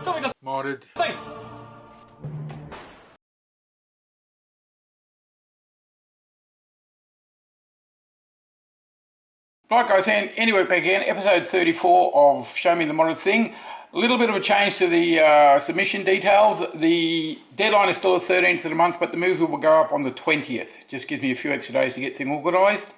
Modded. Right guys, and anyway, back again, episode 34 of Show Me the Modded Thing. A little bit of a change to the submission details. The deadline is still the 13th of the month, but the movie will go up on the 20th. Just gives me a few extra days to get things organised.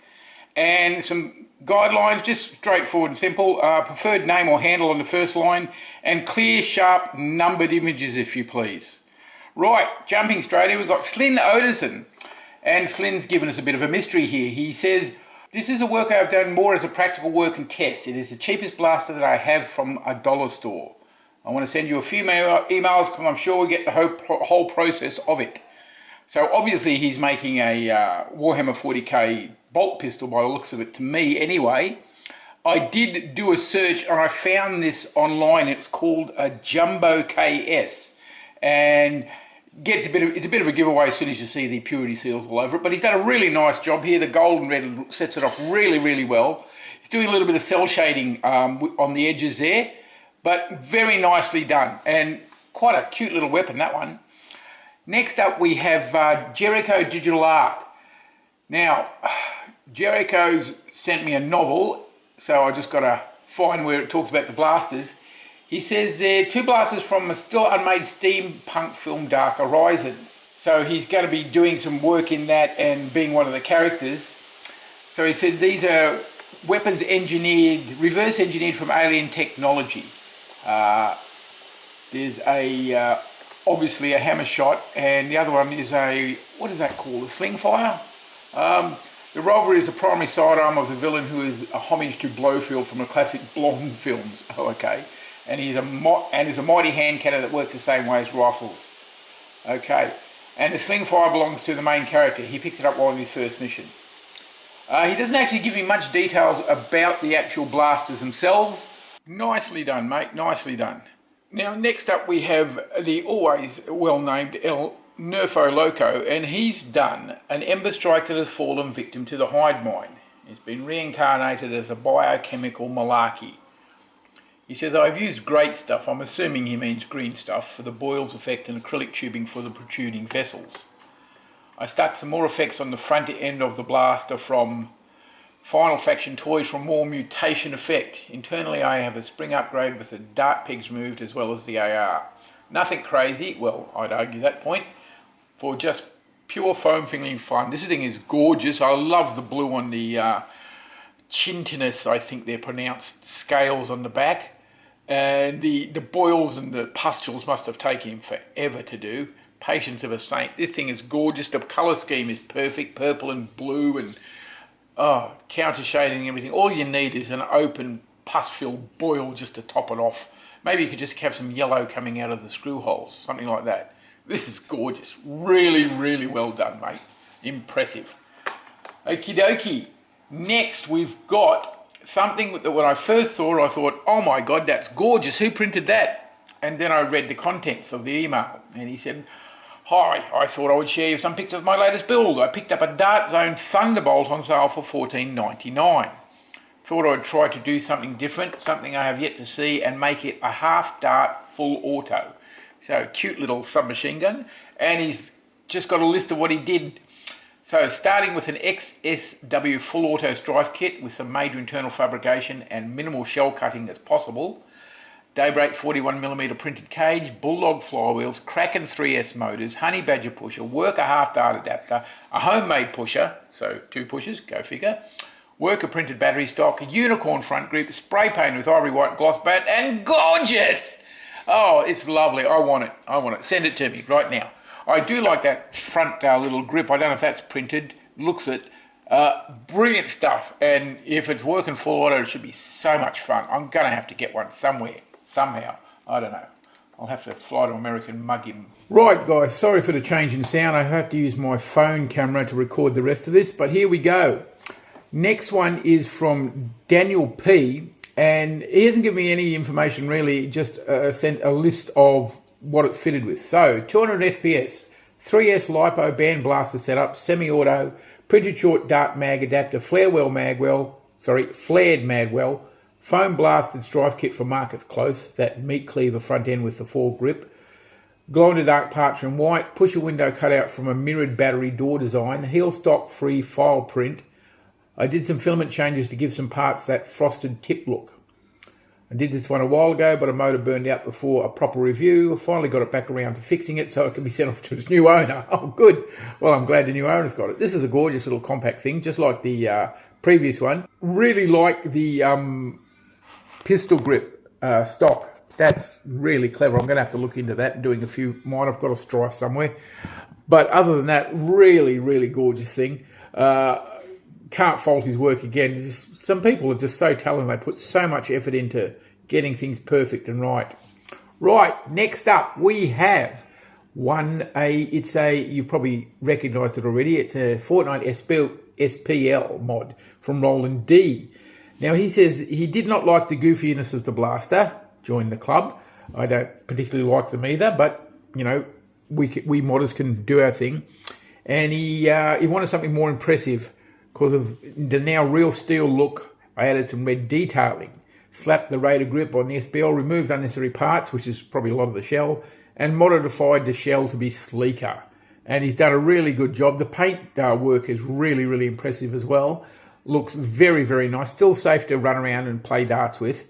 And some guidelines, just straightforward and simple. Preferred name or handle on the first line, and clear, sharp, numbered images if you please. Right, jumping straight in, we've got Slyn Oderson. And Slyn's given us a bit of a mystery here. He says, "This is a work I have done more as a practical work and test. It is the cheapest blaster that I have from a dollar store. I want to send you a few emails because I'm sure we'll get the whole process of it." So obviously he's making a Warhammer 40k bolt pistol by the looks of it, to me anyway. I did do a search and I found this online. It's called a Jumbo KS, and it's a bit of a giveaway as soon as you see the purity seals all over it, but he's done a really nice job here. The gold and red sets it off really, really well. He's doing a little bit of cell shading on the edges there, but very nicely done, and quite a cute little weapon, that one. Next up we have Jericho Digital Art. Now, Jericho's sent me a novel, so I just got to find where it talks about the blasters. He says they're two blasters from a still unmade steampunk film, Dark Horizons. So he's going to be doing some work in that and being one of the characters. So he said these are weapons reverse engineered from alien technology. There's obviously a hammer shot, and the other one is what is that called? A sling fire? The revolver is a primary sidearm of the villain, who is a homage to Blofeld from the classic Blonde films. Oh, okay. And he's a mighty hand cannon that works the same way as rifles. Okay. And the sling fire belongs to the main character. He picked it up while on his first mission. He doesn't actually give me much details about the actual blasters themselves. Nicely done, mate. Nicely done. Now, next up we have the always well-named El Nerfo Loco, and he's done an Ember Strike that has fallen victim to the Hive Mine. It's been reincarnated as a biochemical malarkey. He says, "I've used great stuff," I'm assuming he means green stuff, "for the boils effect and acrylic tubing for the protruding vessels. I stuck some more effects on the front end of the blaster from Final Faction toys for more mutation effect. Internally I have a spring upgrade with the dart pegs removed as well as the AR. Nothing crazy, well, I'd argue that point, for just pure foam fingering fun. This thing is gorgeous. I love the blue on the Chintinus, I think they're pronounced, scales on the back. And the boils and the pustules must have taken him forever to do. Patience of a saint. This thing is gorgeous. The colour scheme is perfect, purple and blue, and counter shading and everything. All you need is an open pus-filled boil just to top it off. Maybe you could just have some yellow coming out of the screw holes, something like that. This is gorgeous. Really, really well done, mate. Impressive. Okie dokie. Next, we've got something that when I first saw it, I thought, oh my God, that's gorgeous. Who printed that? And then I read the contents of the email, and he said, "Hi, I thought I would share you some pictures of my latest build. I picked up a Dart Zone Thunderbolt on sale for $14.99. Thought I would try to do something different, something I have yet to see, and make it a half dart full auto." So cute little submachine gun, and he's just got a list of what he did. So starting with an XSW full auto strife kit with some major internal fabrication and minimal shell cutting as possible. Daybreak 41mm printed cage, Bulldog flywheels, Kraken 3S motors, Honey Badger pusher, Worker half dart adapter, a homemade pusher, so 2 pushers, go figure, Worker printed battery stock, a Unicorn front grip, spray paint with ivory white gloss bat, and gorgeous! Oh, it's lovely. I want it. I want it. Send it to me right now. I do like that front little grip. I don't know if that's printed. Looks it. Brilliant stuff. And if it's working full auto, it should be so much fun. I'm going to have to get one somewhere, somehow. I don't know. I'll have to fly to America and mug him. Right, guys. Sorry for the change in sound. I have to use my phone camera to record the rest of this. But here we go. Next one is from Daniel P. And he hasn't given me any information really, just sent a list of what it's fitted with. So 200 FPS, 3S LiPo band blaster setup, semi-auto, printed short dart mag adapter, flared magwell, Foam blasted strife kit from Markets Close, that meat cleaver front end with the foregrip. Glow-in-the-dark parchment white, pusher window cutout from a mirrored battery door design, heel stock free file print. I did some filament changes to give some parts that frosted tip look. I did this one a while ago, but a motor burned out before a proper review. I finally got it back around to fixing it so it can be sent off to its new owner. Oh, good. Well, I'm glad the new owner's got it. This is a gorgeous little compact thing, just like the previous one. Really like the pistol grip stock. That's really clever. I'm going to have to look into that, doing a few. Mine, I've got a strife somewhere. But other than that, really, really gorgeous thing. Can't fault his work again. Some people are just so talented. They put so much effort into getting things perfect and right. Right, next up we have you've probably recognised it already. It's a Fortnite SPL mod from Roland D. Now he says he did not like the goofiness of the blaster. Join the club. I don't particularly like them either, but you know, we modders can do our thing. And he wanted something more impressive because of the now real steel look. I added some red detailing, slapped the Raider grip on the SPL, removed unnecessary parts, which is probably a lot of the shell, and modified the shell to be sleeker. And he's done a really good job. The paint work is really, really impressive as well. Looks very, very nice. Still safe to run around and play darts with.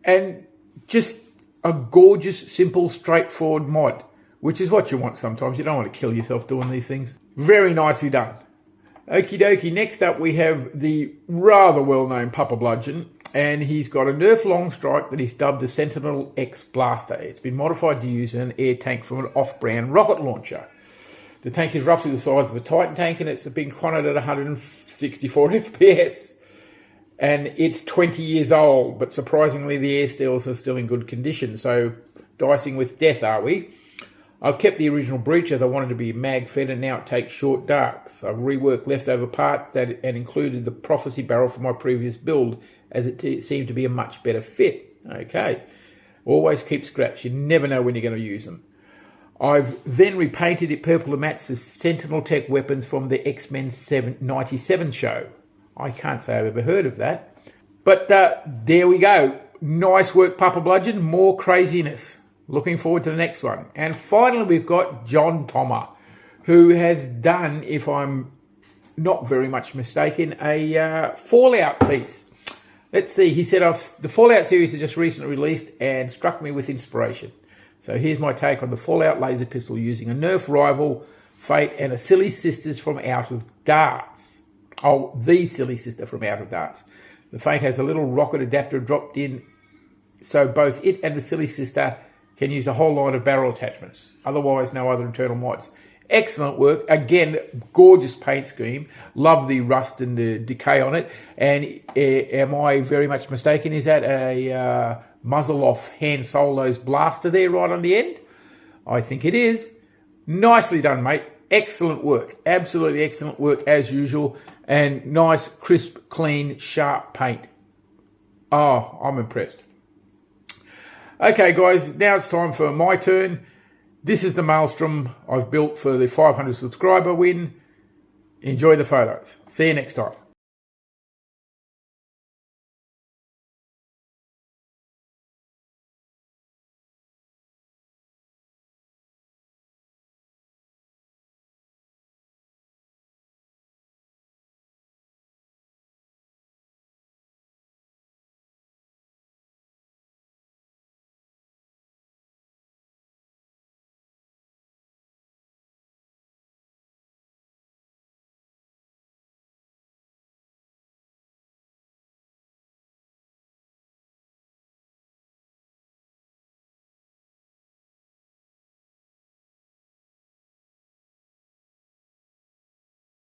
And just a gorgeous, simple, straightforward mod, which is what you want sometimes. You don't want to kill yourself doing these things. Very nicely done. Okie dokie, next up we have the rather well-known Papa Bludgeon, and he's got a Nerf long strike that he's dubbed the Sentinel X Blaster. It's been modified to use an air tank from an off-brand rocket launcher. The tank is roughly the size of a Titan tank, and it's been chronoed at 164 FPS. And it's 20 years old, but surprisingly the air steels are still in good condition. So dicing with death, are we? I've kept the original breech as I wanted to be mag fed, and now it takes short darks. I've reworked leftover parts and included the Prophecy barrel from my previous build, as it seemed to be a much better fit. Okay. Always keep scraps. You never know when you're going to use them. I've then repainted it purple to match the Sentinel Tech weapons from the X-Men 97 show. I can't say I've ever heard of that. But there we go. Nice work, Papa Bludgeon. More craziness. Looking forward to the next one. And finally, we've got John Thomas, who has done, if I'm not very much mistaken, a Fallout piece. Let's see. He said, the Fallout series has just recently released and struck me with inspiration. So here's my take on the Fallout laser pistol using a Nerf rival, Fate, and a Silly Sisters from Out of Darts. Oh, the Silly Sister from Out of Darts. The Fate has a little rocket adapter dropped in, so both it and the Silly Sister can use a whole line of barrel attachments. Otherwise, no other internal mods. Excellent work. Again, gorgeous paint scheme. Love the rust and the decay on it. And am I very much mistaken? Is that a muzzle-off Han Solo's blaster there right on the end? I think it is. Nicely done, mate. Excellent work. Absolutely excellent work as usual. And nice, crisp, clean, sharp paint. Oh, I'm impressed. Okay, guys, now it's time for my turn. This is the Maelstrom I've built for the 500 subscriber win. Enjoy the photos. See you next time.